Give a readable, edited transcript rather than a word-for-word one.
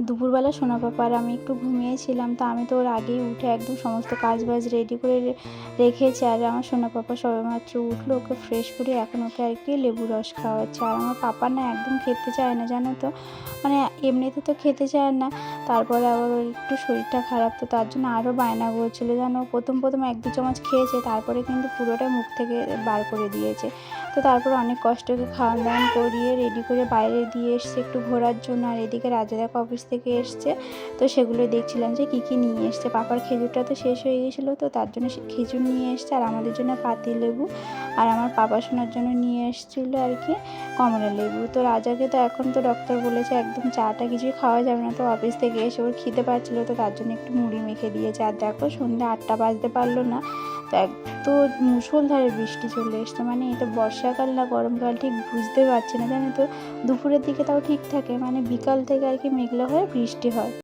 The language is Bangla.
দুপুরবেলা সোনা পাপা আর আমি একটু ঘুমিয়েছিলাম, তো আমি তো ওর আগেই উঠে একদম সমস্ত কাজ বাজ রেডি করে রেখেছি। আর আমার সোনা পাপা সবেমাত্র উঠলো, ওকে ফ্রেশ করে এখন ওকে আর কি লেবু রস খাওয়াচ্ছে। আর আমার পাপা না একদম খেতে চায় না, জানো তো, মানে এমনিতে তো খেতে চায় না, তারপরে আবার ওর একটু শরীরটা খারাপ, তো তার জন্য আরও বায়না করছিলো। জানো, প্রথম 1-2 চামচ খেয়েছে, তারপরে কিন্তু পুরোটা মুখ থেকে বার করে দিয়েছে। তো তারপরে অনেক কষ্ট করে খাওয়ান দাওয়ান করিয়ে রেডি করে বাইরে দিয়ে এসছে একটু ঘোরার জন্য। আর এদিকে রাজা দেখো অফিস থেকে এসছে, তো সেগুলো দেখছিলাম যে কী কী নিয়ে এসছে। পাপার খেজুরটা তো শেষ হয়ে গেছিলো, তো তার জন্য খেজুর নিয়ে এসছে, আর আমাদের জন্য পাতি লেবু, আর আমার পাপা শোনার জন্য নিয়ে এসেছিলো আর কি কমলা লেবু। তো রাজাকে তো এখন তো ডক্টর বলেছে একদম চাটা কিছুই খাওয়া যাবে না, তো অফিস থেকে এসে ওর খিদে পাচ্ছিলো, তো তার জন্য একটু মুড়ি মেখে দিয়েছে। আর দেখো সন্ধ্যে 8টা বাজতে পারলো না, তো তো মুষলধারে বৃষ্টি চলে এসছে, মানে এটা বর্ষাকাল না গরমকাল ঠিক বুঝতে পারছি না, জানো তো। দুপুরের দিকে তাও ঠিক থাকে, মানে বিকাল থেকে আর কি মেঘলা হয়ে বৃষ্টি হয়।